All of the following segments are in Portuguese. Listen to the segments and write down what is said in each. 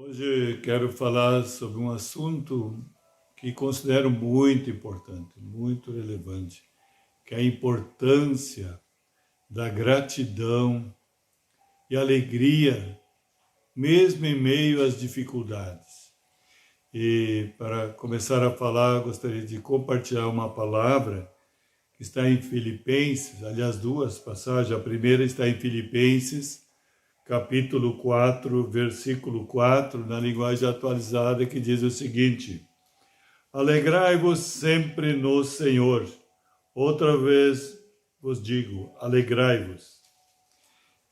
Hoje quero falar sobre um assunto que considero muito importante, muito relevante, que é a importância da gratidão e alegria, mesmo em meio às dificuldades. E para começar a falar, gostaria de compartilhar uma palavra que está em Filipenses, aliás, duas passagens. A primeira está em Filipenses, capítulo 4, versículo 4, na linguagem atualizada, que diz o seguinte: alegrai-vos sempre no Senhor. Outra vez vos digo, alegrai-vos.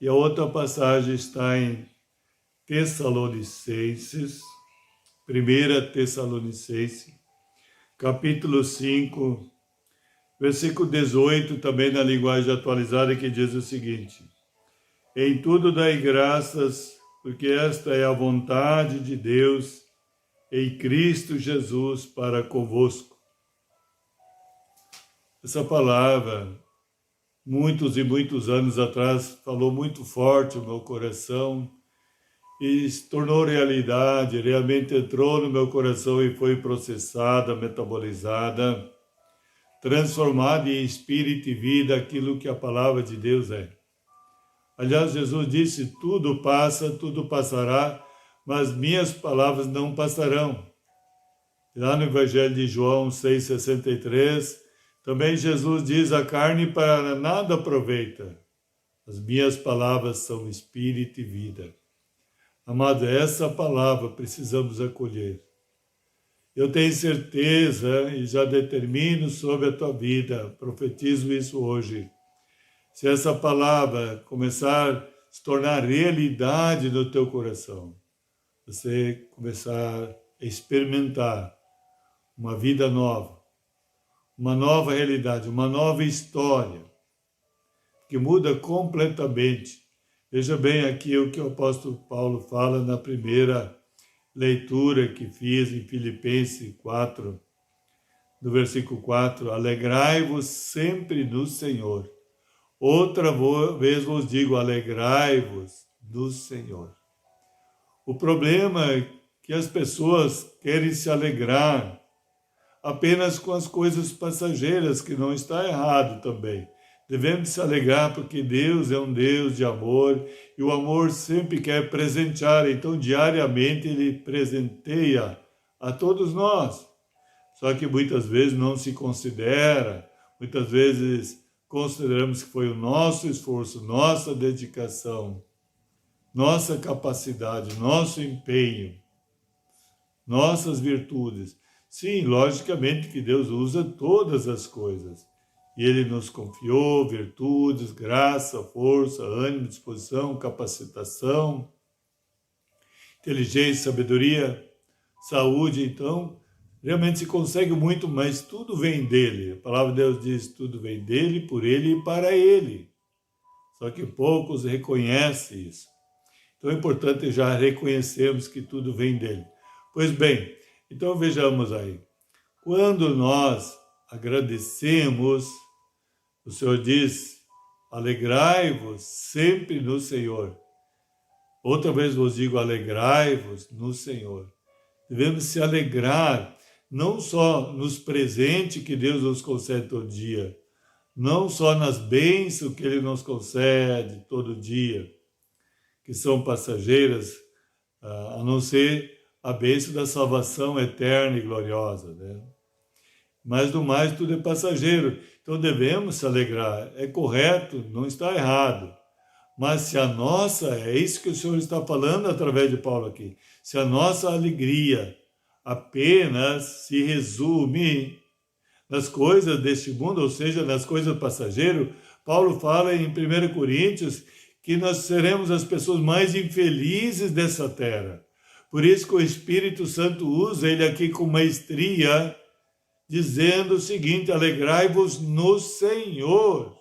E a outra passagem está em Tessalonicenses, 1 Tessalonicenses, capítulo 5, versículo 18, também na linguagem atualizada, que diz o seguinte: em tudo dai graças, porque esta é a vontade de Deus em Cristo Jesus para convosco. Essa palavra, muitos e muitos anos atrás, falou muito forte no meu coração e se tornou realidade, realmente entrou no meu coração e foi processada, metabolizada, transformada em espírito e vida aquilo que a palavra de Deus é. Aliás, Jesus disse, tudo passa, tudo passará, mas minhas palavras não passarão. Lá no Evangelho de João 6,63, também Jesus diz, a carne para nada aproveita. As minhas palavras são espírito e vida. Amado, essa palavra precisamos acolher. Eu tenho certeza e já determino sobre a tua vida, profetizo isso hoje. Se essa palavra começar a se tornar realidade no teu coração, você começar a experimentar uma vida nova, uma nova realidade, uma nova história, que muda completamente. Veja bem aqui o que o apóstolo Paulo fala na primeira leitura que fiz em Filipenses 4, no versículo 4, alegrai-vos sempre no Senhor. Outra vez vos digo, alegrai-vos do Senhor. O problema é que as pessoas querem se alegrar apenas com as coisas passageiras, que não está errado também. Devemos se alegrar porque Deus é um Deus de amor e o amor sempre quer presentear, então diariamente Ele presenteia a todos nós. Só que muitas vezes não se considera, muitas vezes consideramos que foi o nosso esforço, nossa dedicação, nossa capacidade, nosso empenho, nossas virtudes. Sim, logicamente que Deus usa todas as coisas. E Ele nos confiou virtudes, graça, força, ânimo, disposição, capacitação, inteligência, sabedoria, saúde. Então, realmente se consegue muito, mas tudo vem dele. A palavra de Deus diz, tudo vem dele, por ele e para ele. Só que poucos reconhecem isso. Então é importante já reconhecermos que tudo vem dele. Pois bem, então vejamos aí. Quando nós agradecemos, o Senhor diz, alegrai-vos sempre no Senhor. Outra vez vos digo, alegrai-vos no Senhor. Devemos se alegrar não só nos presentes que Deus nos concede todo dia, não só nas bênçãos que Ele nos concede todo dia, que são passageiras, a não ser a bênção da salvação eterna e gloriosa, né? Mas do mais tudo é passageiro, então devemos se alegrar, é correto, não está errado. Mas se a nossa, é isso que o Senhor está falando através de Paulo aqui, se a nossa alegria apenas se resume nas coisas deste mundo, ou seja, nas coisas passageiras, Paulo fala em 1 Coríntios que nós seremos as pessoas mais infelizes dessa terra. Por isso que o Espírito Santo usa ele aqui com maestria, dizendo o seguinte, alegrai-vos no Senhor.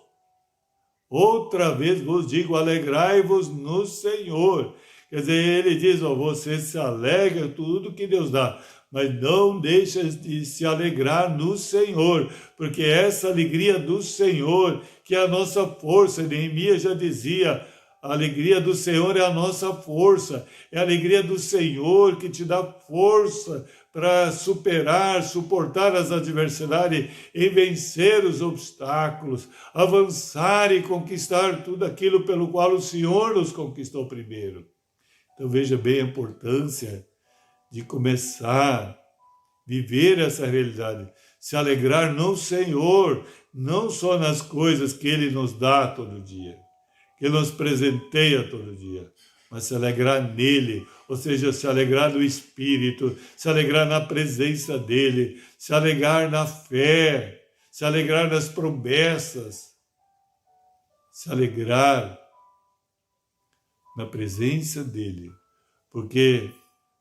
Outra vez vos digo, alegrai-vos no Senhor. Quer dizer, ele diz, você se alegra tudo que Deus dá, mas não deixa de se alegrar no Senhor, porque essa alegria do Senhor, que é a nossa força, Neemias já dizia, A alegria do Senhor é a nossa força. É a alegria do Senhor que te dá força para superar, suportar as adversidades e vencer os obstáculos, avançar e conquistar tudo aquilo pelo qual o Senhor nos conquistou primeiro. Então veja bem a importância de começar a viver essa realidade, se alegrar no Senhor, não só nas coisas que Ele nos dá todo dia, que Ele nos presenteia todo dia, mas se alegrar nele, ou seja, se alegrar no Espírito, se alegrar na presença dele, se alegrar na fé, se alegrar nas promessas, se alegrar na presença dele, porque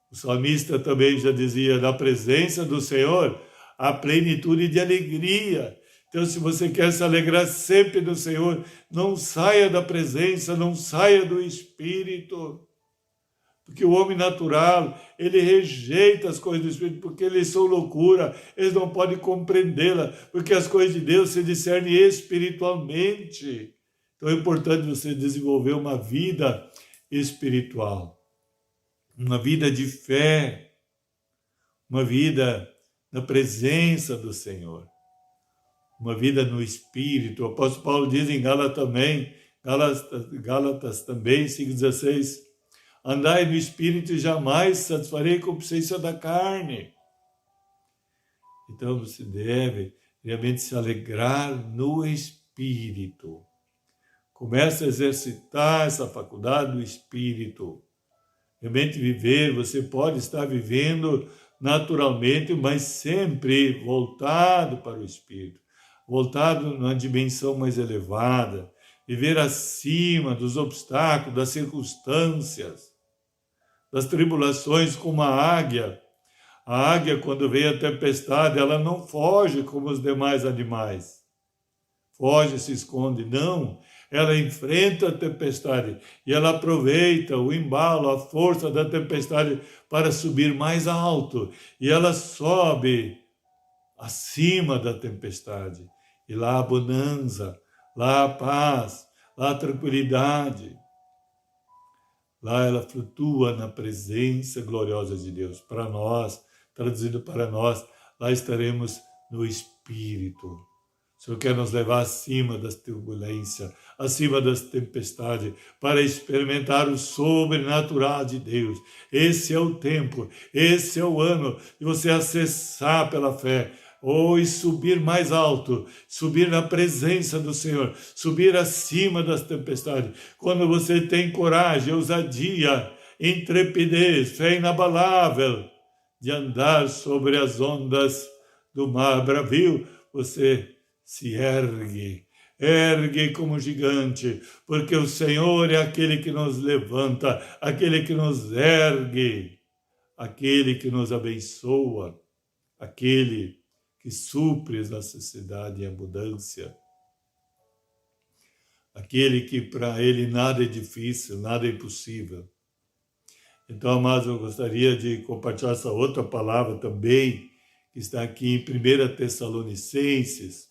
o salmista também já dizia, na presença do Senhor, a plenitude de alegria. Então, se você quer se alegrar sempre do Senhor, não saia da presença, não saia do Espírito. Porque o homem natural, ele rejeita as coisas do Espírito, porque eles são loucura, eles não podem compreendê-la, porque as coisas de Deus se discernem espiritualmente. Então é importante você desenvolver uma vida espiritual, uma vida de fé, uma vida na presença do Senhor, uma vida no Espírito. O apóstolo Paulo diz em Gálatas também, 5,16, andai no Espírito e jamais satisfarei a concupiscência da carne. Então você deve realmente se alegrar no Espírito. Comece a exercitar essa faculdade do Espírito. Realmente viver, você pode estar vivendo naturalmente, mas sempre voltado para o Espírito, voltado numa dimensão mais elevada, viver acima dos obstáculos, das circunstâncias, das tribulações, como a águia. A águia, quando vem a tempestade, ela não foge como os demais animais. Foge, se esconde, não. Ela enfrenta a tempestade e ela aproveita o embalo, a força da tempestade para subir mais alto. E ela sobe acima da tempestade. E lá a bonança, lá a paz, lá a tranquilidade. Lá ela flutua na presença gloriosa de Deus. Para nós, traduzido para nós, lá estaremos no Espírito. O Senhor quer nos levar acima das turbulências, acima das tempestades, para experimentar o sobrenatural de Deus. Esse é o tempo, esse é o ano de você acessar pela fé, ou subir mais alto, subir na presença do Senhor, subir acima das tempestades. Quando você tem coragem, ousadia, intrepidez, fé inabalável de andar sobre as ondas do mar bravio, você se ergue como gigante, porque o Senhor é aquele que nos levanta, aquele que nos ergue, aquele que nos abençoa, aquele que supre a necessidade e a abundância, aquele que para ele nada é difícil, nada é impossível. Então, amados, eu gostaria de compartilhar essa outra palavra também, que está aqui em 1 Tessalonicenses,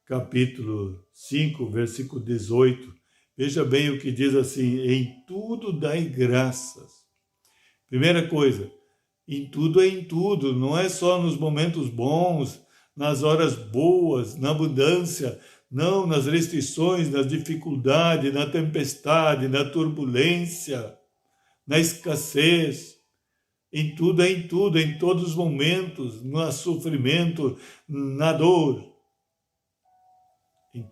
capítulo 5, versículo 18. Veja bem o que diz assim: em tudo dai graças. Primeira coisa, em tudo é em tudo, não é só nos momentos bons, nas horas boas, na abundância, não, nas restrições, nas dificuldades, na tempestade, na turbulência, na escassez. Em tudo é em tudo, em todos os momentos, no sofrimento, na dor. Em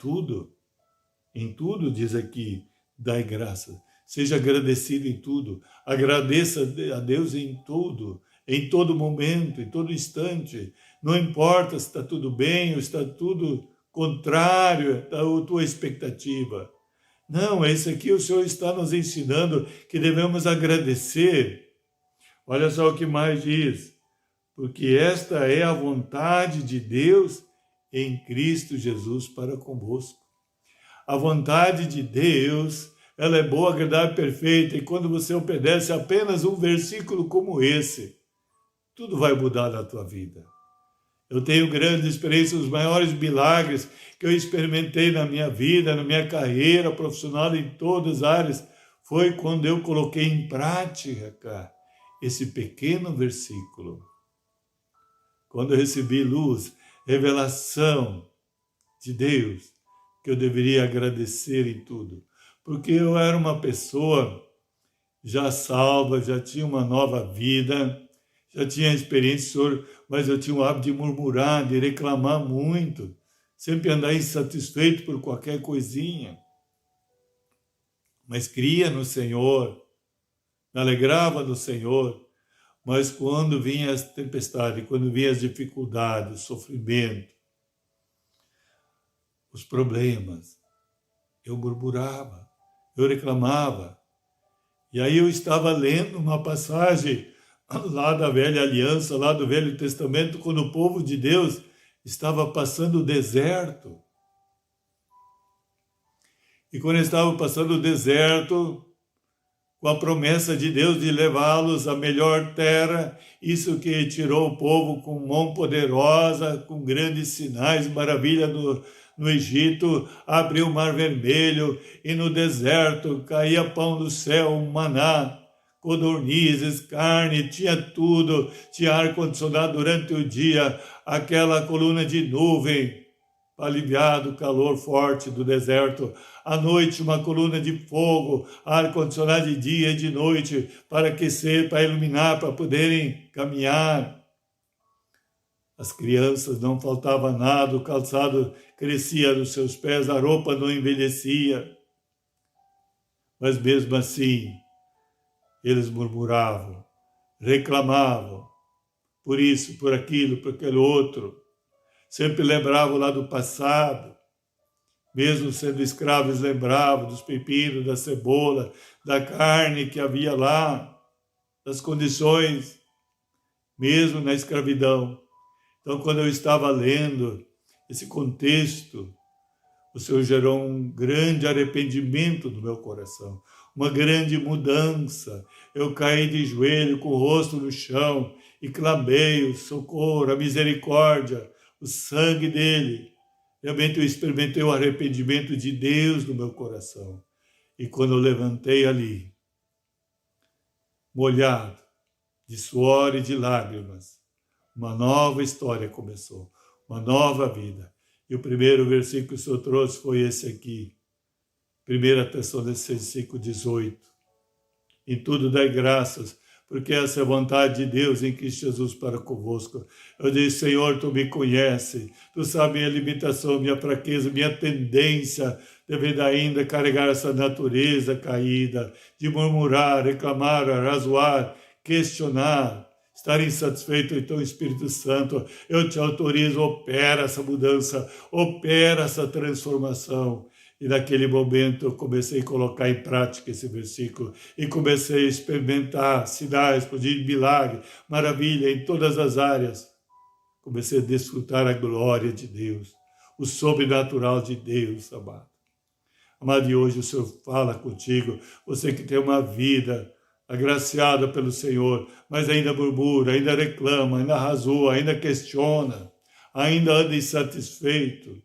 tudo, diz aqui, dai graça. Seja agradecido em tudo. Agradeça a Deus em tudo, em todo momento, em todo instante. Não importa se está tudo bem ou está tudo contrário à tua expectativa. Não, esse aqui o Senhor está nos ensinando que devemos agradecer. Olha só o que mais diz. Porque esta é a vontade de Deus em Cristo Jesus para convosco. A vontade de Deus, ela é boa, agradável e perfeita, e quando você obedece apenas um versículo como esse, tudo vai mudar na tua vida. Eu tenho grandes experiências, os maiores milagres que eu experimentei na minha vida, na minha carreira profissional, em todas as áreas, foi quando eu coloquei em prática esse pequeno versículo. Quando eu recebi luz, revelação de Deus, que eu deveria agradecer em tudo. Porque eu era uma pessoa já salva, já tinha uma nova vida, já tinha experiência, Senhor, mas eu tinha o hábito de murmurar, de reclamar muito, sempre andar insatisfeito por qualquer coisinha. Mas cria no Senhor, me alegrava no Senhor, mas quando vinha as tempestades, quando vinha as dificuldades, o sofrimento, os problemas, eu murmurava, eu reclamava. E aí eu estava lendo uma passagem lá da Velha Aliança, lá do Velho Testamento, quando o povo de Deus estava passando o deserto. E quando estava passando o deserto, com a promessa de Deus de levá-los à melhor terra, isso que tirou o povo com mão poderosa, com grandes sinais, maravilha no Egito, abriu o Mar Vermelho, e no deserto caía pão do céu, maná, codornizes, carne, tinha tudo, tinha ar-condicionado durante o dia, aquela coluna de nuvem, para aliviar do calor forte do deserto. À noite, uma coluna de fogo, ar-condicionado de dia e de noite, para aquecer, para iluminar, para poderem caminhar. As crianças, não faltava nada, o calçado crescia dos seus pés, a roupa não envelhecia. Mas mesmo assim, eles murmuravam, reclamavam, por isso, por aquilo, por aquele outro. Sempre lembravam lá do passado, mesmo sendo escravos, lembravam dos pepinos, da cebola, da carne que havia lá, das condições, mesmo na escravidão. Então, quando eu estava lendo esse contexto, o Senhor gerou um grande arrependimento no meu coração, uma grande mudança. Eu caí de joelho, com o rosto no chão, e clamei o socorro, a misericórdia, o sangue dele. Realmente eu experimentei o arrependimento de Deus no meu coração. E quando eu levantei ali, molhado, de suor e de lágrimas, uma nova história começou, uma nova vida. E o primeiro versículo que o Senhor trouxe foi esse aqui, 1 Tessalonicenses 5,18. Em tudo dai graças, porque essa é a vontade de Deus em Cristo Jesus para convosco. Eu disse, Senhor, Tu me conheces, Tu sabes minha limitação, minha fraqueza, minha tendência, devendo ainda carregar essa natureza caída, de murmurar, reclamar, arrazoar, questionar, estar insatisfeito. Então, Espírito Santo, eu te autorizo, opera essa mudança, opera essa transformação. E naquele momento eu comecei a colocar em prática esse versículo e comecei a experimentar sinais, prodígios, milagre, maravilha em todas as áreas. Comecei a desfrutar a glória de Deus, o sobrenatural de Deus, amado. Amado, e hoje o Senhor fala contigo, você que tem uma vida agraciada pelo Senhor, mas ainda murmura, ainda reclama, ainda arrasou, ainda questiona, ainda anda insatisfeito.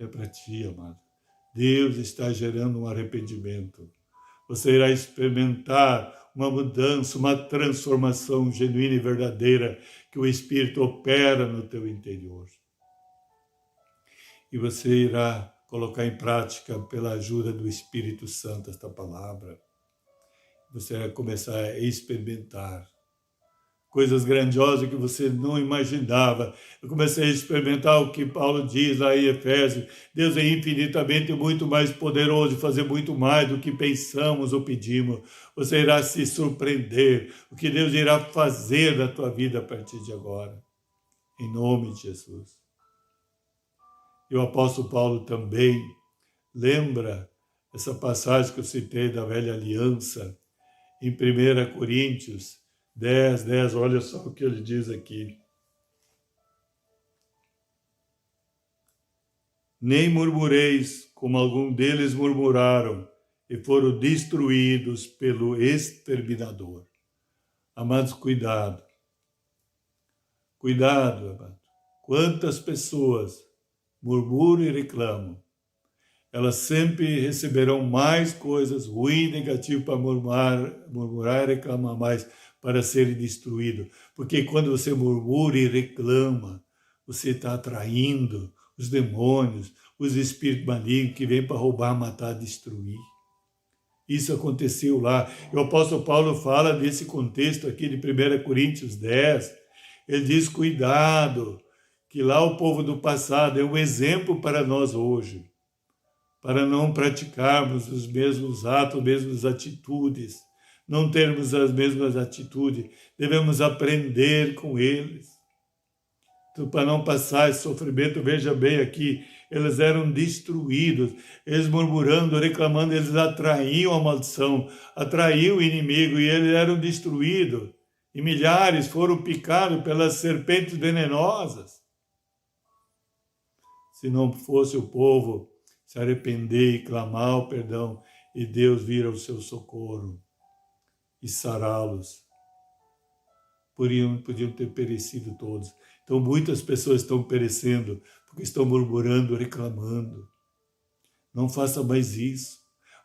É para ti, amado. Deus está gerando um arrependimento. Você irá experimentar uma mudança, uma transformação genuína e verdadeira que o Espírito opera no teu interior. E você irá colocar em prática, pela ajuda do Espírito Santo, esta palavra. Você vai começar a experimentar coisas grandiosas que você não imaginava. Eu comecei a experimentar o que Paulo diz lá em Efésios. Deus é infinitamente muito mais poderoso de fazer muito mais do que pensamos ou pedimos. Você irá se surpreender o que Deus irá fazer na tua vida a partir de agora. Em nome de Jesus. E o apóstolo Paulo também lembra essa passagem que eu citei da Velha Aliança, em 1 Coríntios 10, olha só o que ele diz aqui. Nem murmureis, como algum deles murmuraram, e foram destruídos pelo exterminador. Amados, cuidado. Cuidado, amado. Quantas pessoas murmuram e reclamam, elas sempre receberão mais coisas ruins e negativas para murmurar e reclamar mais, para serem destruídos. Porque quando você murmura e reclama, você está atraindo os demônios, os espíritos malignos que vêm para roubar, matar, destruir. Isso aconteceu lá. E o apóstolo Paulo fala desse contexto aqui de 1 Coríntios 10. Ele diz, cuidado, que lá o povo do passado é um exemplo para nós hoje, para não praticarmos os mesmos atos, as mesmas atitudes, não termos as mesmas atitudes, devemos aprender com eles. Então, para não passar esse sofrimento, veja bem aqui, eles eram destruídos, eles murmurando, reclamando, eles atraíam a maldição, atraíam o inimigo e eles eram destruídos. E milhares foram picados pelas serpentes venenosas. Se não fosse o povo se arrepender e clamar o perdão, e Deus vir ao seu socorro e sará-los, podiam ter perecido todos. Então muitas pessoas estão perecendo porque estão murmurando, reclamando. Não faça mais isso,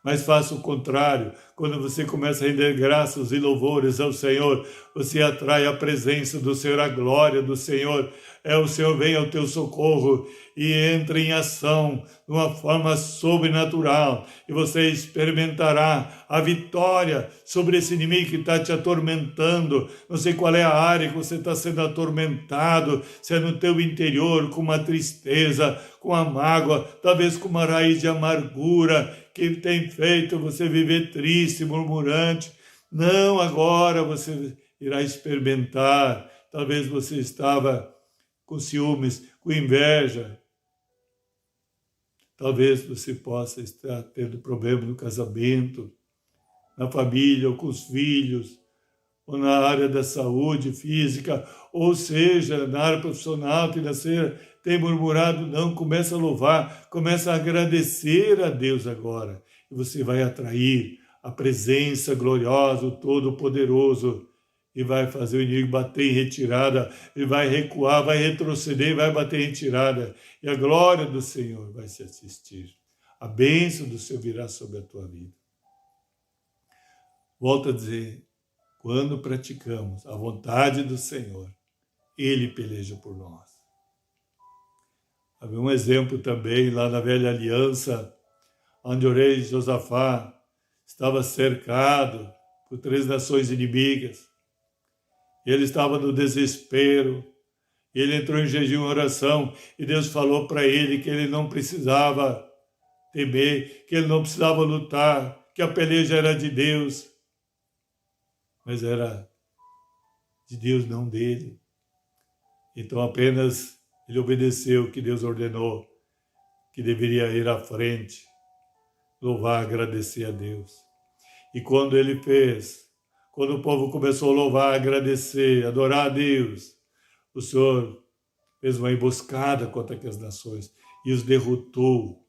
mas faça o contrário. Quando você começa a render graças e louvores ao Senhor, você atrai a presença do Senhor, a glória do Senhor. O Senhor vem ao teu socorro e entra em ação de uma forma sobrenatural. E você experimentará a vitória sobre esse inimigo que está te atormentando. Não sei qual é a área que você está sendo atormentado, se é no teu interior, com uma tristeza, com a mágoa, talvez com uma raiz de amargura que tem feito você viver triste, murmurante. Não, agora você irá experimentar. Talvez você estava com ciúmes, com inveja. Talvez você possa estar tendo problema no casamento, na família, ou com os filhos, ou na área da saúde física, ou seja, na área profissional, financeira, tem murmurado, não, começa a louvar, começa a agradecer a Deus agora. E você vai atrair a presença gloriosa, o Todo-Poderoso, e vai fazer o inimigo bater em retirada, e vai recuar, vai retroceder, vai bater em retirada. E a glória do Senhor vai se assistir. A bênção do Senhor virá sobre a tua vida. Volto a dizer, quando praticamos a vontade do Senhor, Ele peleja por nós. Havia um exemplo também lá na Velha Aliança, onde o rei Josafá estava cercado por 3 nações inimigas. Ele estava no desespero, ele entrou em jejum e oração, e Deus falou para ele que ele não precisava temer, que ele não precisava lutar, que a peleja era de Deus, mas era de Deus, não dele. Então apenas ele obedeceu o que Deus ordenou, que deveria ir à frente, louvar, agradecer a Deus. E quando ele fez, quando o povo começou a louvar, agradecer, adorar a Deus, o Senhor fez uma emboscada contra aquelas nações e os derrotou.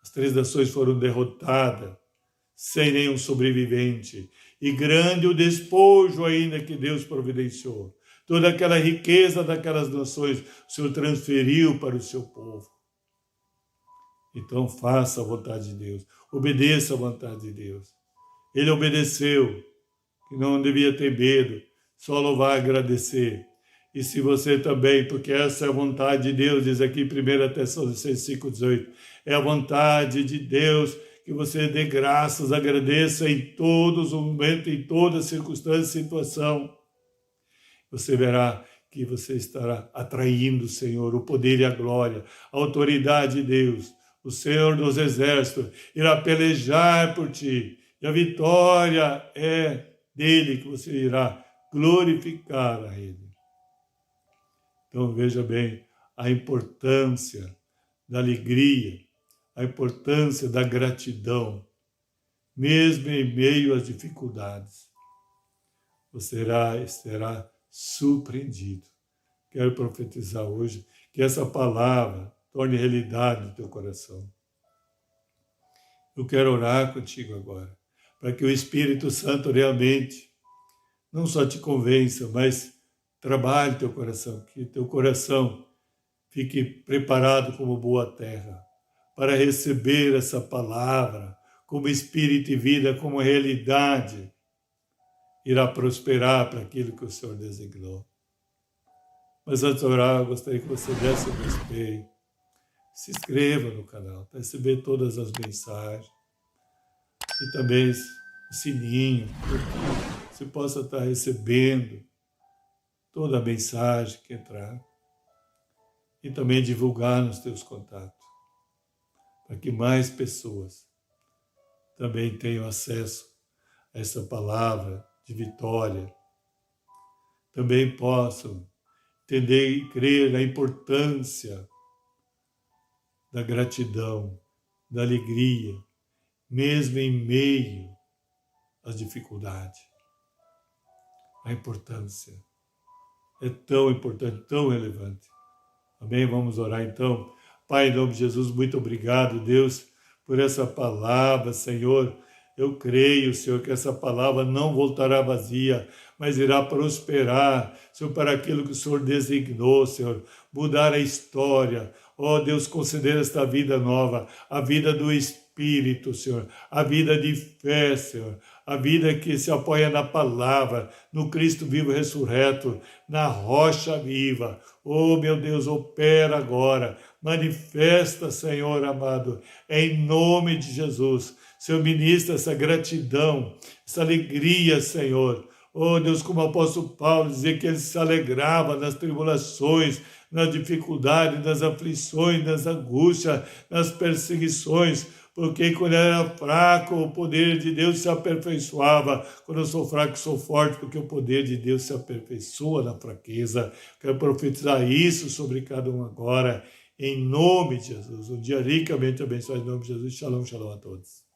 As 3 nações foram derrotadas, sem nenhum sobrevivente. E grande o despojo ainda que Deus providenciou. Toda aquela riqueza daquelas nações, o Senhor transferiu para o seu povo. Então faça a vontade de Deus, obedeça a vontade de Deus. Ele obedeceu, que não devia ter medo, só louvar e agradecer. E se você também, porque essa é a vontade de Deus, diz aqui em 1 Tessalonicenses 5,18, é a vontade de Deus que você dê graças, agradeça em todos os momentos, em toda circunstância e situação. Você verá que você estará atraindo o Senhor, o poder e a glória, a autoridade de Deus. O Senhor dos Exércitos irá pelejar por ti. E a vitória é dele que você irá glorificar a ele. Então veja bem a importância da alegria, a importância da gratidão, mesmo em meio às dificuldades. Você será surpreendido. Quero profetizar hoje que essa palavra torne realidade no teu coração. Eu quero orar contigo agora, para que o Espírito Santo realmente não só te convença, mas trabalhe teu coração, que teu coração fique preparado como boa terra para receber essa palavra como espírito e vida, como realidade, irá prosperar para aquilo que o Senhor designou. Mas antes de orar, eu gostaria que você desse o respeito, se inscreva no canal para receber todas as mensagens e também o sininho, para que você possa estar recebendo toda a mensagem que entrar e também divulgar nos teus contatos, para que mais pessoas também tenham acesso a essa palavra de vitória, também possam entender e crer na importância da gratidão, da alegria, mesmo em meio às dificuldades. A importância é tão importante, tão relevante. Amém? Vamos orar então. Pai, em nome de Jesus, muito obrigado, Deus, por essa palavra, Senhor. Eu creio, Senhor, que essa palavra não voltará vazia, mas irá prosperar, Senhor, para aquilo que o Senhor designou, Senhor, mudar a história. Ó Deus, conceder esta vida nova, a vida do Espírito, Senhor, a vida de fé, Senhor, a vida que se apoia na palavra, no Cristo vivo ressurreto, na rocha viva. Oh, meu Deus, opera agora, manifesta, Senhor amado, em nome de Jesus. Senhor, ministra essa gratidão, essa alegria, Senhor. Oh, Deus, como o apóstolo Paulo dizia que ele se alegrava nas tribulações, nas dificuldades, nas aflições, nas angústias, nas perseguições, porque quando ele era fraco, o poder de Deus se aperfeiçoava. Quando eu sou fraco, sou forte, porque o poder de Deus se aperfeiçoa na fraqueza. Quero profetizar isso sobre cada um agora, em nome de Jesus. Um dia ricamente abençoado, em nome de Jesus. Shalom, shalom a todos.